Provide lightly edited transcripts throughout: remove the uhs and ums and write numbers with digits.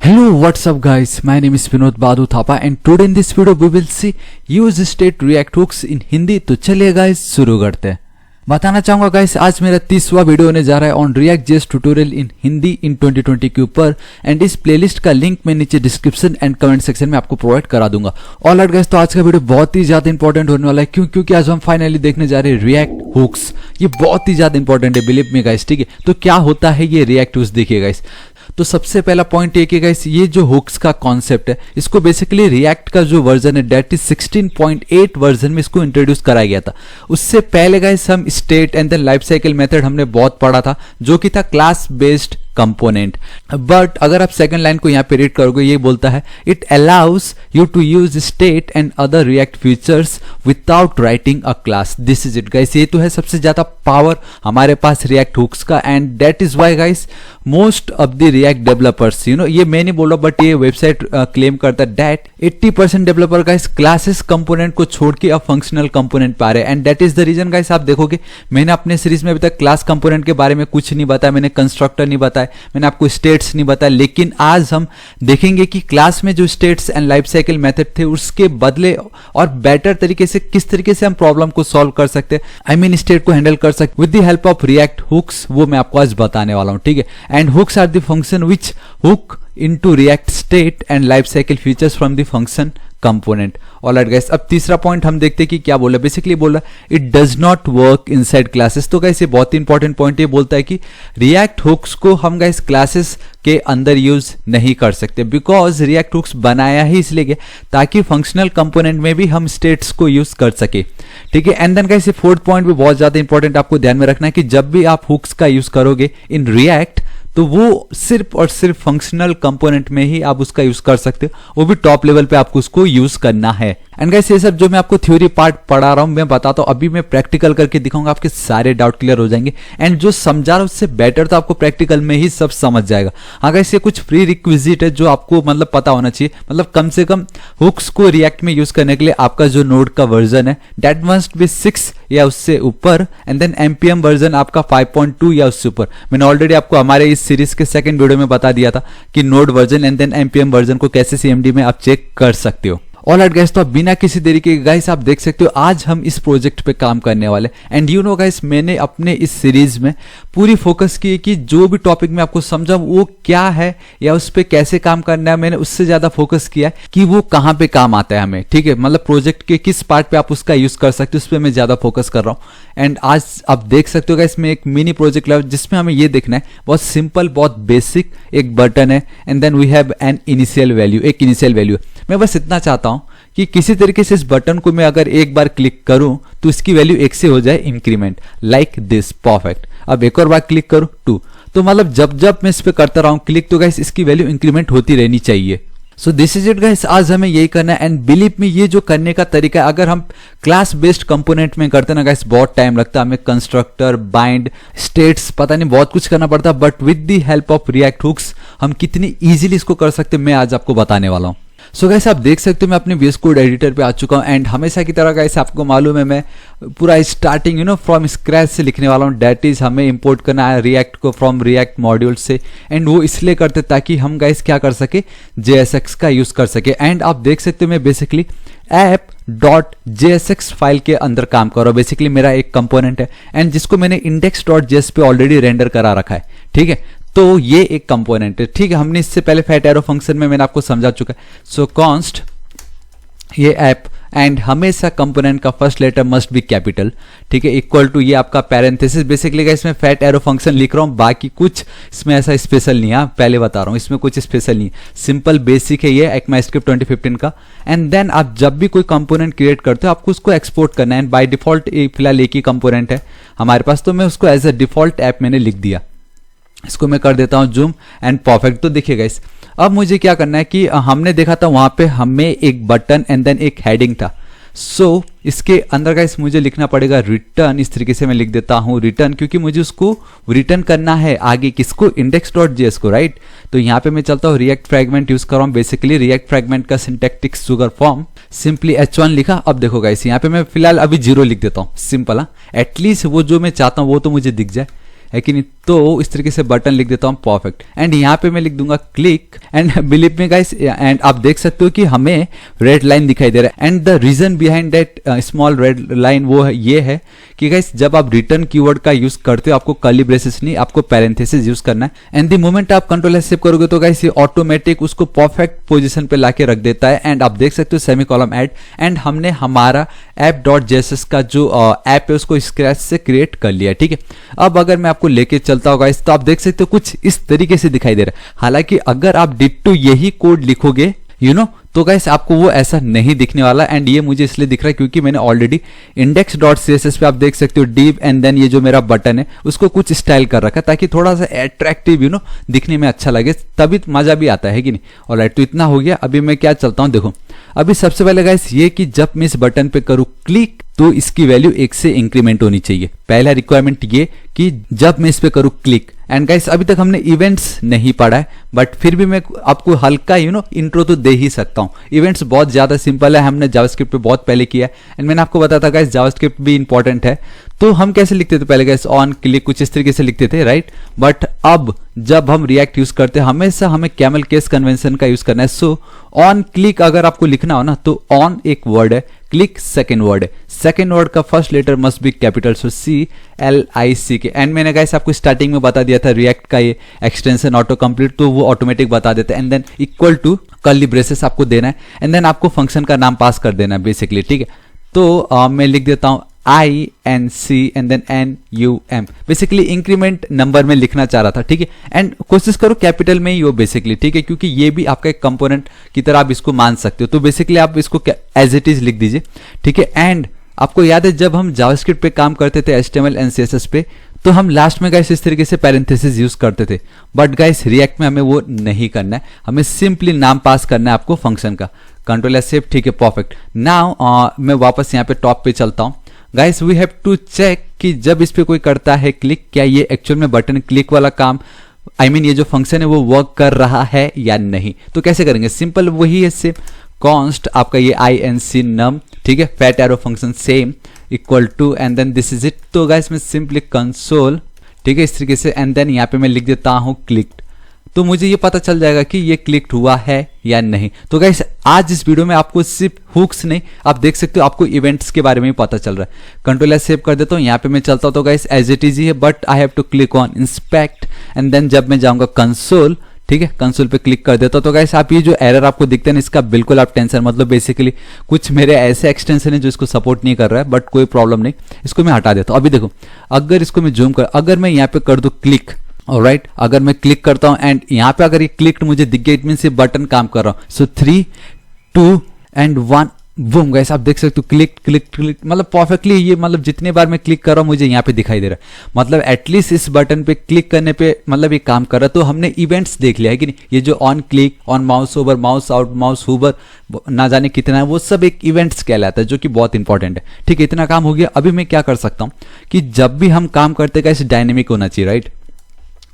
Hello, what's up guys? My name is Vinod Badhu Thapa and today in this video we will see use state react hooks in Hindi। तो चलिए guys शुरू करते हैं। बताना चाहूंगा guys आज मेरा 30वां वीडियो होने जा रहा है on React JS tutorial in Hindi in 2020 के ऊपर एंड इस प्लेलिस्ट का लिंक मैं नीचे डिस्क्रिप्शन एंड कमेंट सेक्शन में आपको प्रोवाइड करा दूंगा। ऑलराइट गाइस, तो आज का वीडियो बहुत ही ज्यादा इंपॉर्टेंट होने वाला है क्योंकि आज हम फाइनली देखने जा रहे हैं रिएक्ट हुक्स। ये बहुत ही ज्यादा इंपॉर्टेंट है, बिलीव मी गाइस, ठीक है। तो क्या होता है ये रिएक्ट हुक्स, देखिए गाइस। तो सबसे पहला पॉइंट ये कि गाइस ये जो हुक्स का कॉन्सेप्ट है इसको बेसिकली रिएक्ट का जो वर्जन है दैट इज 16.8 वर्जन में इसको इंट्रोड्यूस कराया गया था। उससे पहले गाइस हम state and then life cycle method हमने बहुत पढ़ा था जो कि था क्लास बेस्ड कंपोनेंट। बट अगर आप सेकंड लाइन को यहाँ पे रीड करोगे ये बोलता है it allows you to use state and other React features without writing a class. This is it guys, ये तो है सबसे ज्यादा पावर हमारे पास रिएक्ट हुक्स का and that is why guys most of the React developers, you know, ये मैं नहीं बोल रहा बट ये वेबसाइट क्लेम करता है that 80% developer guys classes component को छोड़ के अब फंक्शनल कंपोनेंट पा रहे हैं and that is the reason guys. आप देखोगे मैंने अपने सीरीज में अभी तक क्लास कंपोनेंट के बारे में कुछ नहीं बताया, मैंने कंस्ट्रक्टर नहीं बताया, मैंने आपको स्टेट्स नहीं बताया, लेकिन आज हम देखेंगे कि क्लास में जो states and life cycle method थे उसके बदले और बेटर तरीके से किस तरीके से हम प्रॉब्लम को सॉल्व कर सकते हैं, आई मीन स्टेट को हैंडल कर सकते with the help of React hooks, वो मैं आपको आज बताने वाला हूं, ठीक है। And hooks are the function which hook into react state and life cycle features from the function component। Alright guys, अब तीसरा पॉइंट हम देखते हैं कि क्या बोला। बेसिकली बोला it does not work inside classes. तो गाइस ये बहुत ही इंपॉर्टेंट पॉइंट ये बोलता है कि रिएक्ट हुक्स को हम गाइस क्लासेस के अंदर यूज नहीं कर सकते बिकॉज रिएक्ट हुक्स बनाया ही इसलिए गया ताकि फंक्शनल कंपोनेंट में भी हम स्टेट्स को यूज कर सके, ठीक है। एंड देन गाइस ये फोर्थ पॉइंट भी बहुत ज्यादा इंपॉर्टेंट आपको ध्यान में रखना है कि जब भी आप हुक्स का यूज करोगे इन रिएक्ट तो वो सिर्फ और सिर्फ फंक्शनल कंपोनेंट में ही आप उसका यूज कर सकते हो, वो भी टॉप लेवल पे आपको उसको यूज करना है। एंड गाइस ये सब जो मैं आपको थ्योरी पार्ट पढ़ा रहा हूं मैं बताता हूं, अभी मैं प्रैक्टिकल करके दिखाऊंगा, आपके सारे डाउट क्लियर हो जाएंगे एंड जो समझा रहा हूं उससे बेटर तो आपको प्रैक्टिकल में ही सब समझ जाएगा। हाँ गाइस ये कुछ प्री रिक्विजिट है जो आपको मतलब पता होना चाहिए, मतलब कम से कम हुक्स को रिएक्ट में यूज करने के लिए आपका जो नोड का वर्जन है दैट मस्ट बी 6 या उससे ऊपर एंड देन एमपीएम वर्जन आपका 5.2 या उससे ऊपर। मैंने ऑलरेडी आपको हमारे इस सीरीज के सेकंड वीडियो में बता दिया था कि node version and then npm version को कैसे सीएमडी में आप चेक कर सकते हो। ऑलराइट गाइस, तो बिना किसी देरी के गाइस आप देख सकते हो आज हम इस प्रोजेक्ट पे काम करने वाले एंड यू नो गाइस मैंने अपने इस सीरीज में पूरी फोकस की कि जो भी टॉपिक मैं आपको समझा वो क्या है या उस पे कैसे काम करना है, मैंने उससे ज्यादा फोकस किया है कि वो कहाँ पे काम आता है हमें, ठीक है। मतलब प्रोजेक्ट के किस पार्ट पे आप उसका यूज कर सकते हो उस पर मैं ज्यादा फोकस कर रहा हूँ। एंड आज आप देख सकते हो गाइस मैं एक मिनी प्रोजेक्ट लाया जिसमें हमें ये देखना है, बहुत सिंपल बहुत बेसिक एक बटन है and then we have an initial value, एक इनिशियल वैल्यू है। मैं बस इतना चाहता हूं कि किसी तरीके से इस बटन को मैं अगर एक बार क्लिक करूं तो इसकी वैल्यू 1 से हो जाए इंक्रीमेंट लाइक दिस, परफेक्ट। अब एक और बार क्लिक करूं 2, तो मतलब जब जब मैं इस पे करता रहा हूं क्लिक तो गाइस इसकी वैल्यू इंक्रीमेंट होती रहनी चाहिए। So this is it guys, आज हमें यही करना है एंड बिलीव मी ये जो करने का तरीका है अगर हम क्लास बेस्ड कंपोनेंट में करते ना गाइस बहुत टाइम लगता है, हमें कंस्ट्रक्टर बाइंड स्टेट्स पता नहीं बहुत कुछ करना पड़ता, but with the help of React hooks हम कितनी इजीली इसको कर सकते मैं आज आपको बताने वाला हूं। सो गाइस आप देख सकते हो मैं अपने VS कोड एडिटर पे आ चुका हूं एंड हमेशा की तरह गाइस आपको मालूम है मैं पूरा starting you know from scratch से लिखने वाला हूं। दैट इज हमें इंपोर्ट करना है रिएक्ट को फ्रॉम रिएक्ट मॉड्यूल से एंड वो इसलिए करते ताकि हम गाइस क्या कर सके JSX का यूज कर सके। एंड आप देख सकते हो मैं बेसिकली app.jsx फाइल के अंदर काम कर रहा हूं। बेसिकली मेरा एक कंपोनेंट है एंड जिसको मैंने index.js पे ऑलरेडी रेंडर करा रखा है, ठीक है। तो ये एक कंपोनेंट है, ठीक है। हमने इससे पहले फैट एरो फंक्शन में मैंने आपको समझा चुका है। सो कॉन्स्ट ये ऐप एंड हमेशा कंपोनेंट का first letter must be capital, ठीक है, इक्वल टू ये आपका पैरेंथेसिस। बेसिकली इसमें फैट एरो फंक्शन लिख रहा हूं, बाकी कुछ इसमें ऐसा स्पेशल नहीं है, पहले बता रहा हूं इसमें कुछ स्पेशल नहीं है, सिंपल बेसिक है ये ECMAScript 2015 का। एंड देन आप जब भी कोई कंपोनेंट क्रिएट करते हो आपको उसको एक्सपोर्ट करना है। बाय डिफॉल्ट फिलहाल एक ही कंपोनेंट है हमारे पास, तो मैं उसको एज अ डिफॉल्ट ऐप मैंने लिख दिया। इसको मैं कर देता हूं जूम एंड परफेक्ट। तो देखिए गाइस अब मुझे क्या करना है कि हमने देखा था वहां पे हमें एक बटन एंड देन एक हेडिंग था। सो इसके अंदर गाइस मुझे लिखना पड़ेगा रिटर्न, इस तरीके से मैं लिख देता हूं रिटर्न क्योंकि मुझे उसको रिटर्न करना है आगे किसको, index.js को, राइट। तो यहाँ पे मैं चलता हूँ रिएक्ट फ्रैगमेंट यूज कर रहा हूँ। बेसिकली रिएक्ट फ्रैगमेंट का syntactic sugar form simply H1 लिखा। अब देखो गाइस यहाँ पे मैं फिलहाल अभी 0 लिख देता हूँ, सिंपल। एटलीस्ट वो जो मैं चाहता हूँ वो तो मुझे दिख जाए है कि नहीं। तो इस तरीके से बटन लिख देता हूँ परफेक्ट, एंड यहाँ पे मैं लिख दूंगा click, and believe me guys, and आप देख सकते हो कि हमें रेड लाइन दिखाई दे रहा है। And the reason behind that small red line वो ये है कि गाइस जब आप रिटर्न कीवर्ड का यूज करते हो आपको कर्ली ब्रेसेस नहीं, आपको पैरेंथेसिस यूज करना है। एंड द मोमेंट आप कंट्रोल एस सेव करोगे तो गाइस ये ऑटोमेटिक उसको परफेक्ट पोजीशन पे लाके रख देता है। एंड आप देख सकते हो सेमीकोलन ऐड, एंड हमने हमारा app.js का जो ऐप है उसको स्क्रैच से क्रिएट कर लिया। ठीक है, अब अगर मैं आपको लेके चलता हूँ गाइस तो आप देख सकते हो कुछ इस तरीके से दिखाई दे रहा है। हालांकि अगर आप डिट्टो यही कोड लिखोगे तो गाइस आपको वो ऐसा नहीं दिखने वाला। एंड ये मुझे इसलिए दिख रहा है क्योंकि मैंने ऑलरेडी index.css पे आप देख सकते हो div, एंड देन ये जो मेरा बटन है उसको कुछ स्टाइल कर रखा है ताकि थोड़ा सा अट्रैक्टिव दिखने में अच्छा लगे, तभी मजा भी आता है कि नहीं। ऑलराइट, तो इतना हो गया। अभी मैं क्या चलता हूँ, देखो अभी सबसे पहले गाइस ये कि जब मैं इस बटन पे करूँ क्लिक तो इसकी वैल्यू 1 से इंक्रीमेंट होनी चाहिए। पहला रिक्वायरमेंट ये कि जब मैं इस पे करूँ क्लिक, एंड गाइस अभी तक हमने इवेंट्स नहीं पढ़ा है, बट फिर भी मैं आपको हल्का इंट्रो तो दे ही सकता हूँ। इवेंट्स बहुत ज्यादा सिंपल है, हमने जावास्क्रिप्ट पे बहुत पहले किया है, एंड मैंने आपको बताया था गाइस जावास्क्रिप्ट भी इंपॉर्टेंट है। तो हम कैसे लिखते थे पहले गाइस, ऑन क्लिक कुछ इस तरीके से लिखते थे, राइट। बट अब जब हम रिएक्ट यूज करते हैं हमेशा हमें कैमल केस कन्वेंशन का यूज करना है। सो ऑन क्लिक अगर आपको लिखना हो ना तो ऑन एक वर्ड है, क्लिक सेकेंड वर्ड है, सेकेंड वर्ड का first letter must be capital, so CLICK। And मैंने गाइस आपको स्टार्टिंग में बता दिया था रिएक्ट का ये एक्सटेंशन ऑटो कंप्लीट, तो वो ऑटोमेटिक बता देता है। And then equal to curly braces आपको देना है, एंड देन आपको फंक्शन का नाम पास कर देना है बेसिकली। ठीक है, तो मैं लिख देता हूं INC and then NUM, basically increment number में लिखना चाह रहा था। ठीक है, एंड कोशिश करो कैपिटल में ही हो बेसिकली। ठीक है, क्योंकि ये भी आपका एक कंपोनेंट की तरह आप इसको मान सकते हो, तो बेसिकली आप इसको एज इट इज लिख दीजिए। ठीक है, एंड आपको याद है जब हम जावास्क्रिप्ट पे काम करते थे HTML एंड CSS पे, तो हम लास्ट में गाइस इस तरीके से पैरेंथेसिस यूज करते थे। बट गाइस रिएक्ट में हमें वो नहीं करना है, हमें सिंपली नाम पास करना है आपको फंक्शन का। कंट्रोल एस सेव, ठीक है परफेक्ट। नाउ मैं वापस यहाँ पे टॉप पे चलता हूँ। Guys we have to check कि जब इस पे कोई करता है क्लिक, क्या ये एक्चुअल में बटन क्लिक वाला काम ये जो फंक्शन है वो वर्क कर रहा है या नहीं। तो कैसे करेंगे, सिंपल वही है, सेम कॉन्स्ट आपका ये INC num, ठीक है, fat arrow function same equal to, and then this is it. तो गाइस मैं सिंपली कंसोल, ठीक है, इस तरीके से, एंड देन यहाँ पे मैं लिख देता हूँ क्लिक्ड, तो मुझे ये पता चल जाएगा कि ये क्लिक्ड हुआ है या नहीं। तो गाइस आज इस वीडियो में आपको सिर्फ हुक्स नहीं, आप देख सकते हो आपको इवेंट्स के बारे में भी पता चल रहा है। कंट्रोल एस सेव कर देता हूँ, यहाँ पे मैं चलता हूँ तो गाइस एज इट इज ही है, but I have to click on inspect, and then जब मैं जाऊंगा कंसोल, ठीक है, कंसोल पे क्लिक कर देता हूं। तो गाइस आप ये जो एरर आपको दिखते हैं ना, इसका बिल्कुल आप टेंशन मतलब, बेसिकली कुछ मेरे ऐसे एक्सटेंशन है जो इसको सपोर्ट नहीं कर रहा है, बट कोई प्रॉब्लम नहीं, इसको मैं हटा देता हूं। अभी देखो अगर इसको मैं जूम कर, अगर मैं यहाँ पे कर दूं क्लिक, ऑलराइट, अगर मैं क्लिक करता हूं एंड यहाँ पे अगर ये क्लिक मुझे दिख गया, इट मीन ये बटन काम कर रहा हूं। सो 3 2 एंड 1 बूम गाइस, आप देख सकते हो क्लिक क्लिक क्लिक, मतलब परफेक्टली ये मतलब जितने बार मैं क्लिक कर रहा हूं मुझे यहाँ पे दिखाई दे रहा है, मतलब एटलीस्ट इस बटन पे क्लिक करने पे मतलब ये काम कर रहा है। तो हमने इवेंट्स देख लिया है कि नहीं, ये जो on click, on mouse over, mouse out, mouse Hoover, ना जाने कितना है, वो सब एक इवेंट्स कहलाता है, जो कि बहुत इंपॉर्टेंट है। ठीक है, इतना काम हो गया। अभी मैं क्या कर सकता हूँ कि जब भी हम काम करते गाइस डायनेमिक होना चाहिए, राइट।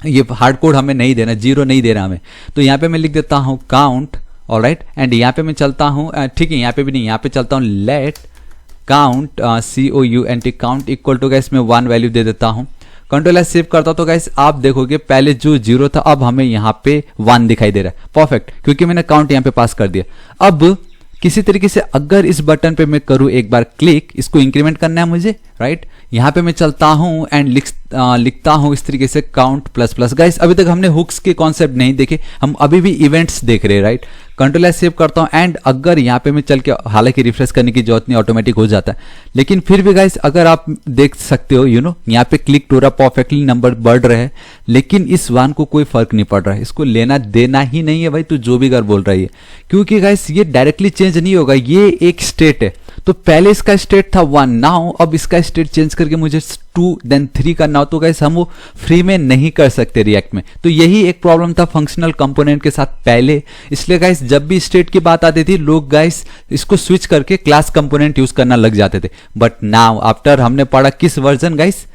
ये हार्ड कोड हमें नहीं देना, 0 नहीं देना हमें। तो यहाँ पे मैं लिख देता हूँ काउंट, ऑलराइट, एंड यहाँ पे मैं चलता हूँ, ठीक है, यहाँ पे भी नहीं, यहाँ पे चलता हूँ let count, COUNT count equal to guys मैं 1 वैल्यू दे देता हूँ। कंट्रोल एस सेव करता हूँ तो गाइस आप देखोगे पहले जो 0 था अब हमें यहाँ पे 1 दिखाई दे रहा है, परफेक्ट, क्योंकि मैंने काउंट यहाँ पे पास कर दिया। अब किसी तरीके से अगर इस बटन पे मैं करूँ एक बार क्लिक, इसको इंक्रीमेंट करना है मुझे, राइट। यहाँ पे मैं चलता हूँ एंड लिखता हूँ इस तरीके से काउंट प्लस प्लस। गाइस अभी तक हमने हुक्स के कॉन्सेप्ट नहीं देखे, हम अभी भी इवेंट्स देख रहे हैं, राइट। कंट्रोल एस सेव करता हूँ एंड अगर यहाँ पे मैं चल के, हालांकि रिफ्रेश करने की जरूरत नहीं, ऑटोमेटिक हो जाता है, लेकिन फिर भी गाइस अगर आप देख सकते हो यहाँ पे क्लिक हो रहा, परफेक्टली नंबर बढ़ रहे हैं, लेकिन इस 1 को कोई फर्क नहीं पड़ रहा है, इसको लेना देना ही नहीं है भाई, तू जो भी कर बोल रही है, क्योंकि गाइस ये डायरेक्टली चेंज नहीं होगा, ये एक स्टेट है। तो पहले इसका स्टेट था 1, नाउ अब इसका स्टेट चेंज करके मुझे 2 देन 3 करना हो, तो गाइस हम वो फ्री में नहीं कर सकते रिएक्ट में। तो यही एक प्रॉब्लम था फंक्शनल कंपोनेंट के साथ पहले, इसलिए गाइस जब भी स्टेट की बात आती थी लोग गाइस इसको स्विच करके क्लास कंपोनेंट यूज करना लग जाते थे। बट नाउ आफ्टर हमने पढ़ा किस वर्जन गाइस,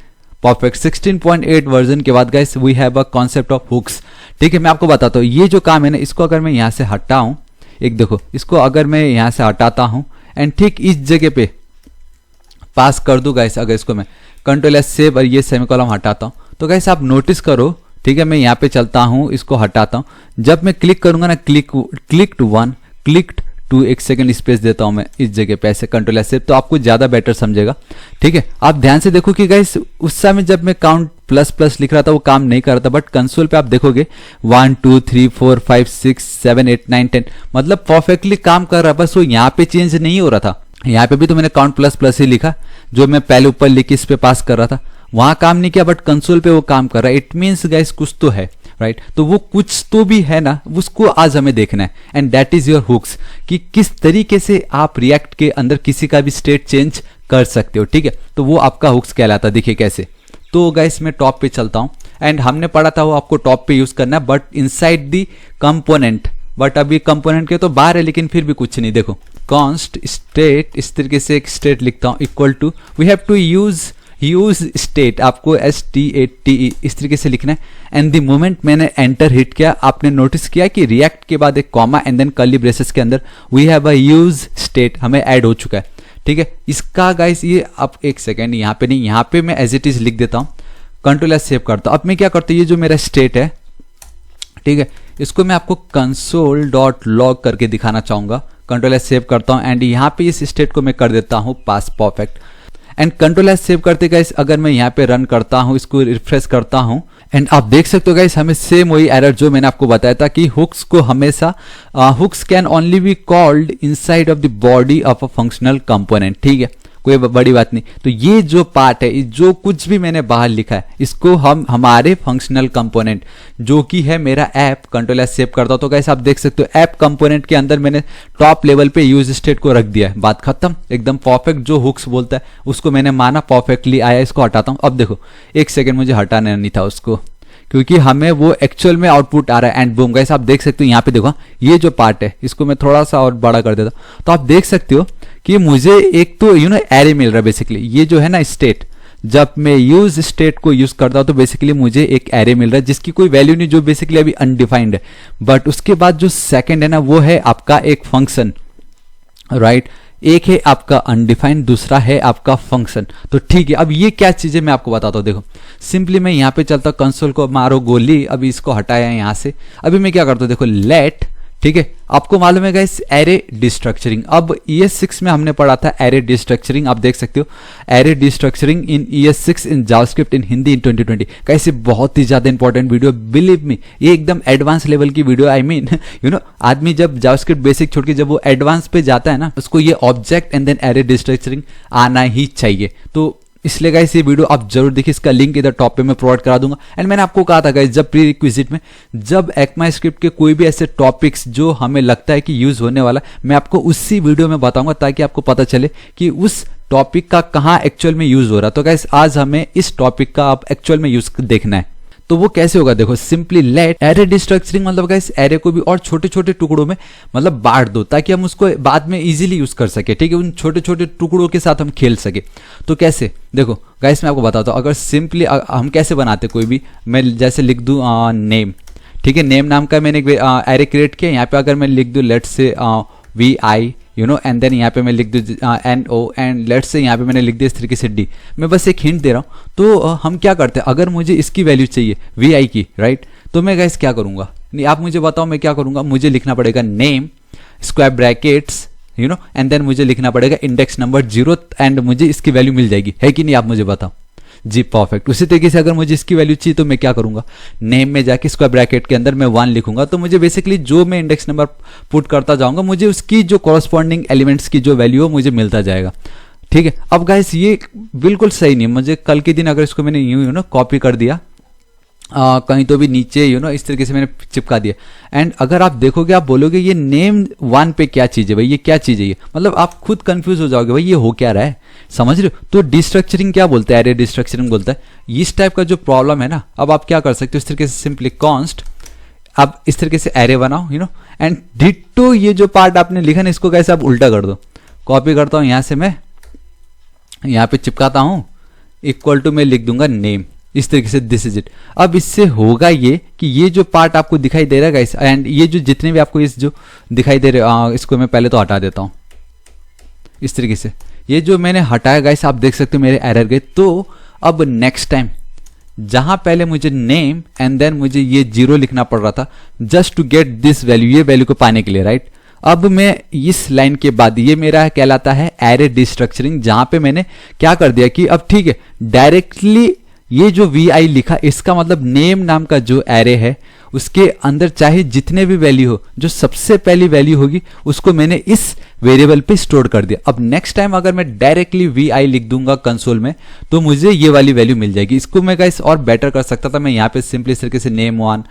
परफेक्ट 16.8 वर्जन के बाद guys we have a concept of hooks. ठीक है, मैं आपको बताता हूँ ये जो काम है ना, इसको अगर मैं यहाँ से हटाऊं, एक देखो, इसको अगर मैं यहाँ से हटाता हूं एंड ठीक इस जगह पे पास कर दूं गाइस, अगर इसको मैं कंट्रोल एस सेव और ये सेमीकोलन हटाता हूं, तो गाइस आप नोटिस करो, ठीक है, मैं यहाँ पे चलता हूँ, इसको हटाता हूँ, जब मैं क्लिक करूंगा ना, क्लिक टू 1, क्लिक टू, एक सेकंड स्पेस देता हूं मैं इस जगह पे, ऐसे कंट्रोल एस, तो आपको ज्यादा बेटर समझेगा। ठीक है, आप ध्यान से देखो कि गाइस उस समय जब मैं काउंट प्लस प्लस लिख रहा था वो काम नहीं कर रहा था, बट कंसोल पे आप देखोगे 1 2 3 4 5 6 7 8 9 10 मतलब परफेक्टली काम कर रहा है, बस वो यहाँ पे चेंज नहीं हो रहा था। यहाँ पे भी तो मैंने काउंट प्लस प्लस ही लिखा, जो मैं पहले ऊपर लिख के इस पे पास कर रहा था, वहां काम नहीं किया, बट कंसोल पे वो काम कर रहा है। इट मीन्स गाइस कुछ तो है, राइट तो वो कुछ तो भी है ना, उसको आज हमें देखना है, and that is your hooks, कि किस तरीके से आप रिएक्ट के अंदर किसी का भी स्टेट चेंज कर सकते हो। ठीक है, तो वो आपका हुक्स कहलाता है। देखिए कैसे, तो गाइस मैं टॉप पे चलता हूं, एंड हमने पढ़ा था वो आपको टॉप पे यूज करना है, but inside the component, but अभी कंपोनेंट के तो बाहर है, लेकिन फिर भी कुछ नहीं। देखो कॉन्स्ट स्टेट, इस तरीके से एक स्टेट लिखता हूं, equal to, we have to use state, आपको STATE इस तरीके से लिखना है, एंड द मोमेंट मैंने एंटर हिट किया, आपने नोटिस किया कि रिएक्ट के बाद एक comma and then curly braces के अंदर we have a use state हमें ऐड हो चुका है। ठीक है, इसका गाइस ये अब एक सेकेंड, यहाँ पे नहीं, यहाँ पे मैं एज इट इज लिख देता हूँ, कंट्रोल एस सेव करता हूँ। अब मैं क्या करता हूँ, ये जो मेरा स्टेट है, ठीक है, इसको मैं आपको console.log करके दिखाना चाहूंगा, कंट्रोल एस सेव करता हूँ, एंड यहाँ पे इस स्टेट को मैं कर देता हूँ pass, perfect, and control S save करते गाइस अगर मैं यहाँ पे रन करता हूँ, इसको रिफ्रेश करता हूँ, एंड आप देख सकते हो गाइस हमें सेम वही एरर जो मैंने आपको बताया था कि हुक्स को हमेशा hooks can only be called inside of the body of a functional component. ठीक है, कोई बड़ी बात नहीं। तो ये जो पार्ट है, जो कुछ भी मैंने बाहर लिखा है, इसको हम हमारे फंक्शनल कंपोनेंट जो कि है मेरा ऐप, कंट्रोल एस सेव करता हूं, तो गाइस आप देख सकते हो ऐप कंपोनेंट के अंदर मैंने टॉप लेवल पे यूज स्टेट को रख दिया है, बात खत्म, एकदम परफेक्ट। जो हुक्स बोलता है उसको मैंने माना, परफेक्टली आया, इसको हटाता हूं। अब देखो एक सेकेंड, मुझे हटाना नहीं था उसको, क्योंकि हमें वो एक्चुअल में आउटपुट आ रहा है, एंड बूम गाइस आप देख सकते हो यहाँ पे देखो, ये जो पार्ट है इसको मैं थोड़ा सा और बड़ा कर देता हूं, तो आप देख सकते हो कि मुझे एक तो एरे मिल रहा है बेसिकली, ये जो है ना स्टेट, जब मैं यूज स्टेट को यूज करता हूं तो बेसिकली मुझे एक एरे मिल रहा है जिसकी कोई वैल्यू नहीं, जो बेसिकली अभी अनडिफाइंड है, बट उसके बाद जो सेकंड है ना वो है आपका एक फंक्शन, राइट एक है आपका अनडिफाइंड, दूसरा है आपका फंक्शन। तो ठीक है, अब ये क्या चीजें मैं आपको बताता हूं। देखो सिंपली मैं यहां पे चलता हूं, कंसोल को मारो गोली, अभी इसको हटाया यहां से, अभी मैं क्या करता हूं, देखो लेट, ठीक है, आपको मालूम है गाइस एरे डिस्ट्रक्चरिंग, अब ES6 में हमने पढ़ा था एरे डिस्ट्रक्चरिंग, आप देख सकते हो array destructuring in ES6 in JavaScript in Hindi in 2020। कैसे बहुत ही ज्यादा इंपॉर्टेंट वीडियो, बिलीव मी, ये एकदम एडवांस लेवल की वीडियो, आई मीन आदमी जब जावास्क्रिप्ट बेसिक छोड़ के जब वो एडवांस पे जाता है ना, उसको ये ऑब्जेक्ट एंड देन एरे डिस्ट्रक्चरिंग आना ही चाहिए। तो इसलिए गाइस ये वीडियो आप जरूर देखिए, इसका लिंक इधर टॉप पे मैं प्रोवाइड करा दूंगा। एंड मैंने आपको कहा था गाइस जब प्री रिक्विजिट में, जब ECMAScript के कोई भी ऐसे टॉपिक्स जो हमें लगता है कि यूज होने वाला, मैं आपको उसी वीडियो में बताऊंगा, ताकि आपको पता चले कि उस टॉपिक का कहाँ एक्चुअल में यूज हो रहा है। तो गाइस आज हमें इस टॉपिक का आप एक्चुअल में यूज देखना है। तो वो कैसे होगा, देखो सिंपली लेट एरे डिस्ट्रक्चरिंग, मतलब गाइस एरे को भी और छोटे छोटे टुकड़ों में मतलब बांट दो, ताकि हम उसको बाद में इजीली यूज कर सके। ठीक है, उन छोटे छोटे टुकड़ों के साथ हम खेल सके। तो कैसे, देखो गाइस मैं आपको बताता हूँ, अगर सिंपली हम कैसे बनाते कोई भी, मैं जैसे लिख दूं नेम, ठीक है, नेम नाम का मैंने एरे क्रिएट किया, यहाँ पे अगर मैं लिख दूं लेट से VI एंड देन यहाँ पे मैं लिख दूँ NO, एंड लेट्स से यहाँ पे मैंने लिख दिया इस तरीके से D, मैं बस एक हिंट दे रहा हूँ। तो हम क्या करते हैं, अगर मुझे इसकी वैल्यू चाहिए VI की, राइट, तो मैं गाइस क्या करूंगा, नहीं आप मुझे बताओ मैं क्या करूंगा, मुझे लिखना पड़ेगा name square brackets and then मुझे लिखना पड़ेगा इंडेक्स नंबर 0, एंड मुझे इसकी वैल्यू मिल जाएगी, है कि नहीं, आप मुझे बताओ जी, परफेक्ट। उसी तरीके से अगर मुझे इसकी वैल्यू चाहिए तो मैं क्या करूंगा, नेम में जाके स्क्वायर ब्रैकेट के अंदर मैं 1 लिखूंगा, तो मुझे बेसिकली जो मैं इंडेक्स नंबर पुट करता जाऊंगा, मुझे उसकी जो कॉरस्पॉन्डिंग एलिमेंट्स की जो वैल्यू हो मुझे मिलता जाएगा। ठीक है, अब गाइस ये बिल्कुल सही नहीं, मुझे कल के दिन अगर इसको मैंने यूं कॉपी कर दिया कहीं तो भी नीचे इस तरीके से मैंने चिपका दिया, एंड अगर आप देखोगे आप बोलोगे ये नेम 1 पे क्या चीज है भाई, ये क्या चीज है, ये मतलब आप खुद कंफ्यूज हो जाओगे भाई ये हो क्या रहा है, समझ रहे हो। तो डिस्ट्रक्चरिंग क्या बोलता है, एरे डिस्ट्रक्चरिंग बोलता है इस टाइप का जो प्रॉब्लम है ना। अब आप क्या कर सकते हो, इस तरीके से सिंपली कॉन्स्ट, आप इस तरीके से एरे बनाओ एंड डिट्टो ये जो पार्ट आपने लिखा ना, इसको कैसे आप उल्टा कर दो, कॉपी करता हूं यहां से, मैं यहां पे चिपकाता हूं, इक्वल टू मैं लिख दूंगा नेम, इस तरीके से दिस इज इट। अब इससे होगा ये कि ये जो पार्ट आपको दिखाई दे रहा है गाइस, एंड ये जो जितने भी आपको इस जो दिखाई दे रहे इसको मैं पहले तो हटा देता हूं इस तरीके से, ये जो मैंने हटाया गाइस आप देख सकते हो मेरे एरर गए। तो अब नेक्स्ट टाइम जहां पहले मुझे नेम एंड देन मुझे ये 0 लिखना पड़ रहा था just to get this value, ये वैल्यू को पाने के लिए, राइट। अब मैं इस लाइन के बाद ये मेरा कहलाता है एरे डिस्ट्रक्चरिंग, जहां पे मैंने क्या कर दिया कि अब ठीक है डायरेक्टली ये जो vi लिखा इसका मतलब नेम नाम का जो एरे है उसके अंदर चाहे जितने भी वैल्यू हो, जो सबसे पहली वैल्यू होगी उसको मैंने इस वेरिएबल पे स्टोर कर दिया। अब नेक्स्ट टाइम अगर मैं डायरेक्टली vi लिख दूंगा कंसोल में तो मुझे ये वाली वैल्यू मिल जाएगी। इसको मैं गाइस और बेटर कर सकता था, मैं यहाँ पे सिंपली इस तरीके से नेम 1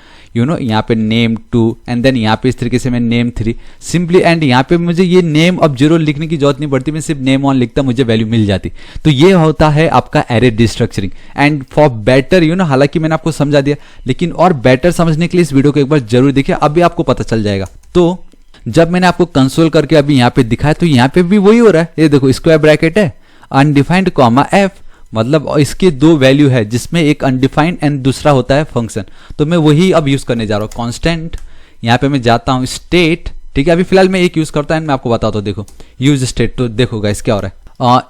यहाँ पे नेम 2 एंड देन यहाँ पे इस तरीके से मैं नेम 3 सिंपली, एंड यहाँ पे मुझे ये नेम अब 0 लिखने की जरूरत नहीं पड़ती, मैं सिर्फ नेम 1 लिखता मुझे वैल्यू मिल जाती। तो ये होता है आपका एरे डिस्ट्रक्चरिंग। एंड फॉर बेटर हालांकि मैंने आपको समझा दिया, लेकिन और बेटर समझने के लिए इस वीडियो को एक बार जरूर देखिए, अभी आपको पता चल जाएगा। तो जब मैंने आपको कंसोल करके अभी यहाँ पे दिखाया तो यहाँ पे भी वही हो रहा है। ये देखो स्क्वायर ब्रैकेट है, अनडिफाइंड कॉमा f, मतलब इसके दो वैल्यू है जिसमें एक अनडिफाइंड एंड दूसरा होता है फंक्शन। तो मैं वही अब यूज करने जा रहा हूँ। कांस्टेंट यहाँ पे मैं जाता हूँ स्टेट, ठीक है, अभी फिलहाल मैं एक यूज करता हूँ एंड मैं आपको बताता हूँ। देखो यूज स्टेट, तो देखो गाइस क्या हो रहा है।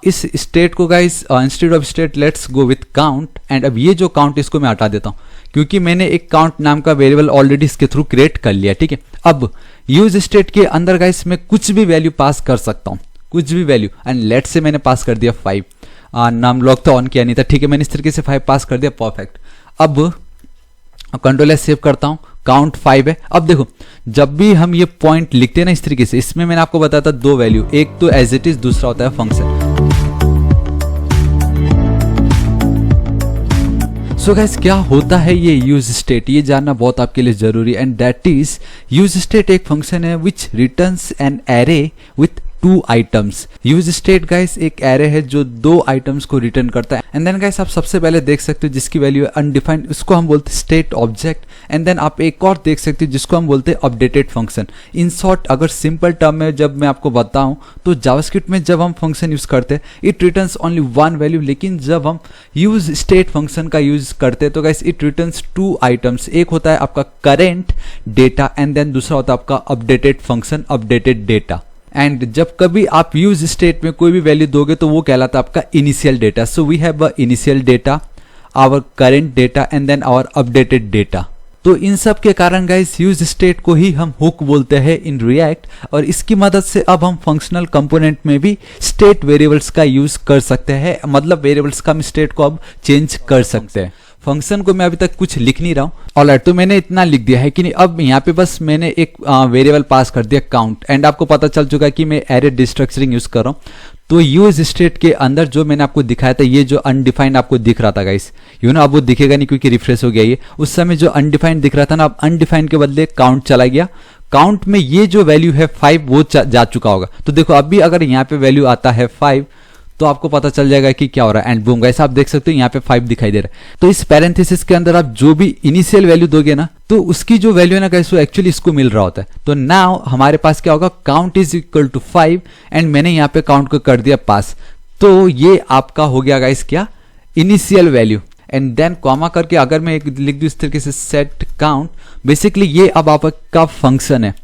इस स्टेट को guys instead of state let's go with count, and अब ये जो काउंट इसको मैं हटा देता हूँ क्योंकि मैंने एक काउंट नाम का वेरिएबल ऑलरेडी इसके थ्रू क्रिएट कर लिया, ठीक है। अब यूज स्टेट के अंदर गाइस मैं कुछ भी वैल्यू पास कर सकता हूँ, कुछ भी वैल्यू, एंड लेट्स से मैंने पास कर दिया 5, नाम लॉग तो ऑन किया नहीं था, ठीक है, मैंने इस तरीके से 5 पास कर दिया, परफेक्ट। अब कंट्रोल एस सेव करता हूँ, काउंट 5 है। अब देखो जब भी हम ये पॉइंट लिखते हैं ना इस तरीके से, इसमें मैंने आपको बताया था दो वैल्यू, एक तो एज इट इज, दूसरा होता है फंक्शन। सो गाइस क्या होता है ये यूज स्टेट, ये जानना बहुत आपके लिए जरूरी, and that is use state एक फंक्शन है which returns an array with 2 items. Use state guys एक एरे है जो 2 आइटम्स को रिटर्न करता है। एंड देन गाइस आप सबसे पहले देख सकते हो जिसकी वैल्यू है अनडिफाइंड, उसको हम बोलते हैं स्टेट ऑब्जेक्ट। एंड देन आप एक और देख सकते हो जिसको हम बोलते हैं अपडेटेड फंक्शन। इन शॉर्ट अगर सिंपल टर्म में जब मैं आपको बताऊं तो जावास्क्रिप्ट में जब हम फंक्शन यूज करते हैं इट रिटर्न्स ओनली 1 वैल्यू, लेकिन जब हम यूज स्टेट फंक्शन का यूज करते हैं तो गाइस इट रिटर्न्स 2 आइटम्स। एक होता है आपका करेंट डेटा एंड देन दूसरा होता है आपका updated function, updated data. And जब कभी आप यूज स्टेट में कोई भी वैल्यू दोगे तो वो कहलाता है आपका initial data. So we have a initial data, our current data and then our updated data. तो इन सब के कारण गाइस यूज स्टेट को ही हम हुक बोलते हैं इन रिएक्ट, और इसकी मदद से अब हम फंक्शनल कंपोनेंट में भी स्टेट वेरिएबल्स का यूज कर सकते हैं, मतलब वेरिएबल्स का हम स्टेट को अब चेंज कर सकते हैं। फंक्शन को मैं अभी तक कुछ लिख नहीं रहा हूँ, ऑलराइट, तो मैंने इतना लिख दिया है कि नहीं। अब यहाँ पे बस मैंने एक वेरिएबल पास कर दिया काउंट, एंड आपको पता चल चुका है कि मैं एरे डिस्ट्रक्चरिंग यूज कर रहा हूँ। तो यूज स्टेट के अंदर जो मैंने आपको दिखाया था, ये जो अनडिफाइंड आपको दिख रहा था गाइस, अब वो दिखेगा नहीं क्योंकि रिफ्रेश हो गया ये। उस समय जो अनडिफाइंड दिख रहा था ना, अब अनडिफाइंड के बदले काउंट चला गया। काउंट में ये जो वैल्यू है 5 वो जा चुका होगा। तो देखो अभी अगर यहाँ पे वैल्यू आता है 5 तो आपको पता चल जाएगा कि क्या हो रहा है। एंड बूम गाइस आप देख सकते हो यहाँ पे 5 दिखाई दे रहा है। तो इस पैरेंथेसिस के अंदर आप जो भी इनिशियल वैल्यू दोगे ना, तो उसकी जो वैल्यू है ना गाइस वो एक्चुअली इसको मिल रहा होता है। तो नाउ हमारे पास क्या होगा, count is equal to 5 and मैंने यहाँ पे काउंट को कर दिया पास। तो ये आपका हो गया गाइस क्या, initial value. And then comma करके अगर मैं एक लिख दूं इस तरीके से सेट काउंट, बेसिकली ये अब आपका फंक्शन है,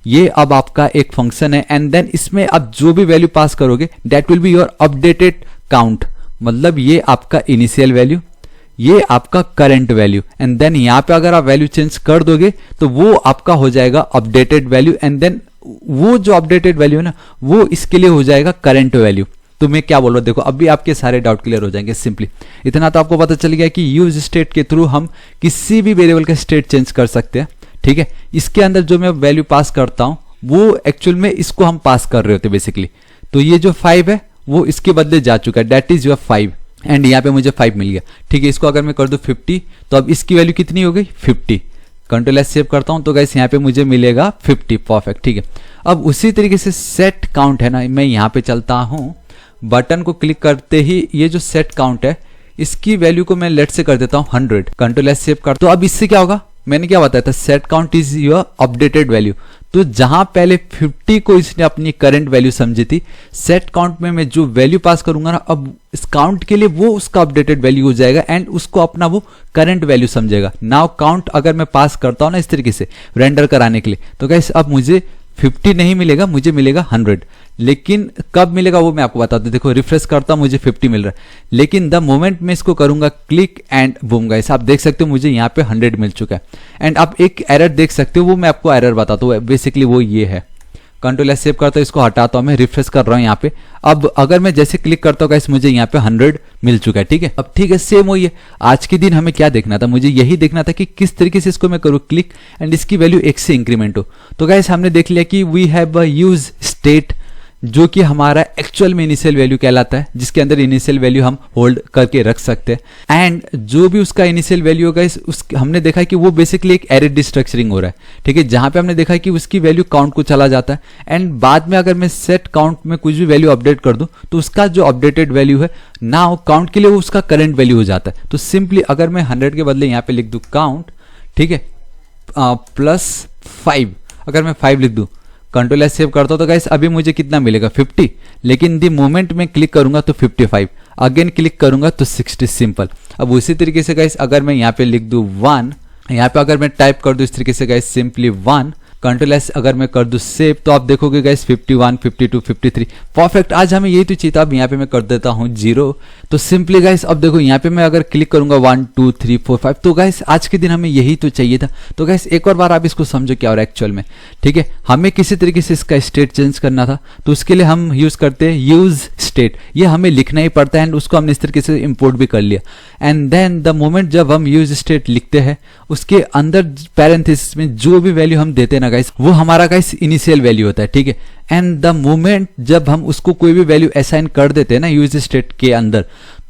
ये अब आपका एक फंक्शन है। एंड देन इसमें आप जो भी वैल्यू पास करोगे that will be your updated count, मतलब ये आपका इनिशियल वैल्यू, ये आपका करंट वैल्यू। एंड देन यहाँ पे अगर आप वैल्यू चेंज कर दोगे तो वो आपका हो जाएगा अपडेटेड वैल्यू, एंड देन वो जो अपडेटेड वैल्यू है ना वो इसके लिए हो जाएगा करंट वैल्यू। तो मैं क्या बोल रहा हूँ, देखो अभी आपके सारे डाउट क्लियर हो जाएंगे। सिंपली इतना तो आपको पता चल गया कि यूज स्टेट के थ्रू हम किसी भी वेरिएबल का स्टेट चेंज कर सकते हैं, ठीक है। इसके अंदर जो मैं वैल्यू पास करता हूं वो एक्चुअल में इसको हम पास कर रहे होते बेसिकली। तो ये जो 5 है वो इसके बदले जा चुका है, दैट इज योर 5, एंड यहाँ पे मुझे 5 मिल गया, ठीक है। इसको अगर मैं कर दूं 50 तो अब इसकी वैल्यू कितनी हो गई, 50। कंट्रोल एस सेव करता हूं तो गाइस यहाँ पे मुझे मिलेगा 50, परफेक्ट, ठीक है। अब उसी तरीके से सेट काउंट है ना, मैं यहाँ पे चलता हूँ, बटन को क्लिक करते ही ये जो सेट काउंट है इसकी वैल्यू को मैं लेट से कर देता हूँ 100। कंट्रोल एस सेव कर, तो अब इससे क्या होगा, मैंने क्या बताया था, set count is your updated value. तो जहां पहले 50 को इसने अपनी करंट वैल्यू समझी थी, सेट काउंट में मैं जो वैल्यू पास करूंगा ना, अब इस काउंट के लिए वो उसका अपडेटेड वैल्यू हो जाएगा एंड उसको अपना वो करंट वैल्यू समझेगा। नाउ काउंट अगर मैं पास करता हूं ना इस तरीके से रेंडर कराने के लिए, तो गाइस अब मुझे 50 नहीं मिलेगा, मुझे मिलेगा 100। लेकिन कब मिलेगा वो मैं आपको बताता हूं। देखो रिफ्रेश करता हूं, मुझे 50 मिल रहा है, लेकिन द मोमेंट मैं इसको करूंगा क्लिक एंड बूम गाइस, आप देख सकते हो मुझे यहाँ पे 100 मिल चुका है। एंड आप एक एरर देख सकते हो, वो मैं आपको एरर बताता हूँ। बेसिकली वो ये है, कंट्रोल एस सेव करता हूँ, इसको हटाता हूँ, मैं रिफ्रेश कर रहा हूँ यहाँ पे। अब अगर मैं जैसे क्लिक करता हूँ गाइस, मुझे यहाँ पे 100 मिल चुका है। ठीक है, अब ठीक है, सेम वही है। आज के दिन हमें क्या देखना था, मुझे यही देखना था कि किस तरीके से इसको मैं करूँ क्लिक एंड इसकी वैल्यू 1 से इंक्रीमेंट हो। तो गाइस हमने देख लिया कि we have a use state, जो कि हमारा एक्चुअल में इनिशियल वैल्यू कहलाता है, जिसके अंदर इनिशियल वैल्यू हम होल्ड करके रख सकते हैं। एंड जो भी उसका इनिशियल वैल्यू होगा उस हमने देखा है कि वो बेसिकली एक एरे डिस्ट्रक्चरिंग हो रहा है। ठीक है, जहां पे हमने देखा है कि उसकी वैल्यू काउंट को चला जाता है। एंड बाद में अगर मैं सेट काउंट में कुछ भी वैल्यू अपडेट कर दूं तो उसका जो अपडेटेड वैल्यू है ना काउंट के लिए वो उसका करंट वैल्यू हो जाता है। तो सिंपली अगर मैं 100 के बदले यहाँ पे लिख दूं काउंट, ठीक है, +5, अगर मैं 5 लिख दूं, कंट्रोल एस सेव करता हूं तो गाइस अभी मुझे कितना मिलेगा 50। लेकिन दी मोमेंट में क्लिक करूंगा तो 55, अगेन क्लिक करूंगा तो 60, सिंपल। अब उसी तरीके से गाइस अगर मैं यहाँ पे लिख दूं 1, यहाँ पे अगर मैं टाइप कर दूं इस तरीके से गाइस सिंपली 1, कंट्रोल एस अगर मैं कर दूं सेव, तो आप देखोगे गाइस 51, 52, 53 परफेक्ट। आज हमें यही तो चाहिए था। अब यहाँ पे मैं कर देता हूँ 0, तो सिंपली गाइस अब देखो यहाँ पे मैं अगर क्लिक करूंगा 1, 2, 3, 4, 5, तो गाइस आज के दिन हमें यही तो चाहिए था। तो गाइस एक और बार आप इसको समझो क्या हो रहा है एक्चुअल में। ठीक है, हमें किसी तरीके से इसका स्टेट चेंज करना था, तो उसके लिए हम यूज करते हैं यूज स्टेट। ये हमें लिखना ही पड़ता है एंड उसको हमने इस तरीके से इंपोर्ट भी कर लिया। एंड देन द मोमेंट जब हम यूज स्टेट लिखते हैं, उसके अंदर पैरेंथेसिस में जो भी वैल्यू हम देते हैं ना गाइस, वो हमारा गाइस इनिशियल वैल्यू होता है। ठीक है, एंड द मोमेंट जब हम उसको कोई भी वैल्यू असाइन कर देते हैं ना यूज स्टेट के अंदर,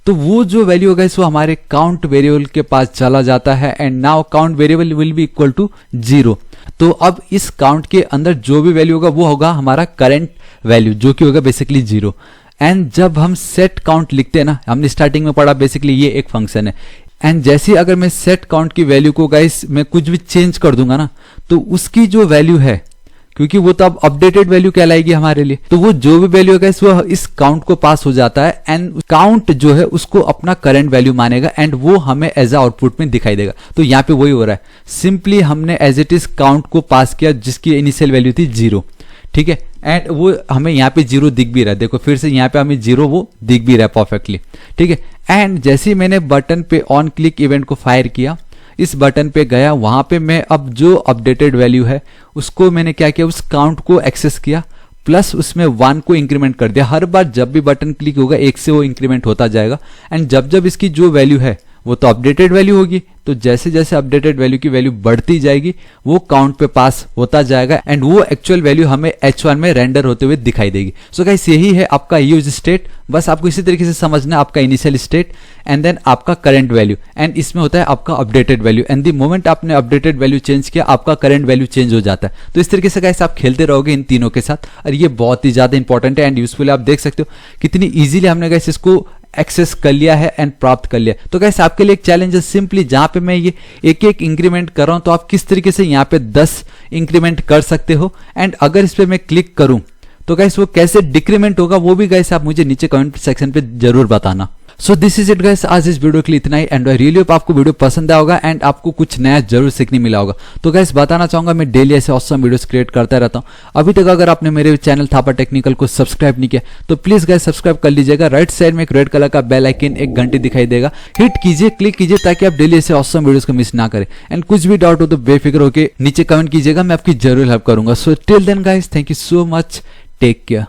तो वो जो वैल्यू होगा वो हमारे काउंट वेरिएबल के पास चला जाता है। And now count variable will be equal to 0। तो अब इस काउंट के अंदर जो भी वैल्यू होगा वो होगा हमारा करंट वैल्यू, जो कि होगा बेसिकली 0। एंड जब हम सेट काउंट लिखते हैं ना, हमने स्टार्टिंग में पढ़ा बेसिकली ये एक फंक्शन है। एंड जैसे अगर मैं सेट काउंट की वैल्यू को गाइस मैं कुछ भी चेंज कर दूंगा ना, तो उसकी जो वैल्यू है, क्योंकि वो तो अब अपडेटेड वैल्यू कहलाएगी हमारे लिए, तो वो जो भी वैल्यू है वो इस काउंट को पास हो जाता है। एंड काउंट जो है उसको अपना करंट वैल्यू मानेगा एंड वो हमें एज अ आउटपुट में दिखाई देगा। तो यहाँ पे वही हो रहा है, सिंपली हमने एज इट इज काउंट को पास किया जिसकी इनिशियल वैल्यू थी 0। ठीक है, एंड वो हमें यहाँ पे 0 दिख भी रहा है। देखो फिर से यहाँ पे हमें 0 वो दिख भी रहा है परफेक्टली। ठीक है, एंड जैसे ही मैंने बटन पे ऑन क्लिक इवेंट को फायर किया, इस बटन पे गया, वहां पे मैं अब जो अपडेटेड वैल्यू है उसको मैंने क्या किया, उस काउंट को एक्सेस किया, प्लस उसमें 1 को इंक्रीमेंट कर दिया। हर बार जब भी बटन क्लिक होगा 1 से वो इंक्रीमेंट होता जाएगा। एंड जब जब इसकी जो वैल्यू है वो तो अपडेटेड वैल्यू होगी, तो जैसे जैसे अपडेटेड वैल्यू की वैल्यू बढ़ती जाएगी वो काउंट पे पास होता जाएगा एंड वो एक्चुअल वैल्यू हमें H1 में रेंडर होते हुए दिखाई देगी। सो गाइस यही है आपका यूज स्टेट। बस आपको इसी तरीके से समझना, आपका इनिशियल स्टेट एंड देन आपका करंट वैल्यू, एंड इसमें होता है आपका updated value. And the moment आपने अपडेटेड वैल्यू चेंज किया, आपका करंट वैल्यू चेंज हो जाता है। तो इस तरीके से गाइस आप खेलते रहोगे इन तीनों के साथ, और ये बहुत ही ज्यादा इंपॉर्टेंट है एंड यूजफुल है। आप देख सकते हो कितनी इजीली हमने गाइस इसको एक्सेस कर लिया है एंड प्राप्त कर लिया। तो गाइस आपके लिए एक चैलेंज है, सिंपली जहां पे मैं ये एक एक इंक्रीमेंट कर रहा हूं, तो आप किस तरीके से यहाँ पे 10 इंक्रीमेंट कर सकते हो। एंड अगर इस पे मैं क्लिक करूं तो गाइस वो कैसे डिक्रीमेंट होगा वो भी गाइस आप मुझे नीचे कमेंट सेक्शन पे जरूर बताना। So this is it guys, आज इस वीडियो के लिए इतना ही। एंड आई रियली होप आपको वीडियो पसंद आया होगा एंड आपको कुछ नया जरूर सीखने मिला होगा। तो गाइस बताना चाहूंगा मैं डेली ऐसे ऑसम वीडियोस क्रिएट करता रहता हूं। अभी तक अगर आपने मेरे चैनल थापा टेक्निकल को सब्सक्राइब नहीं किया तो प्लीज गाइस सब्सक्राइब कर लीजिएगा। राइट साइड में एक रेड कलर का बेल आइकन, एक घंटी दिखाई देगा, हिट कीजिए, क्लिक कीजिए ताकि आप डेली ऐसे ऑसम वीडियोस को मिस ना करें। एंड कुछ भी डाउट हो तो बेफिक्र होकर नीचे कमेंट कीजिएगा, मैं आपकी जरूर हेल्प करूंगा। So till then guys, thank you so much, take care.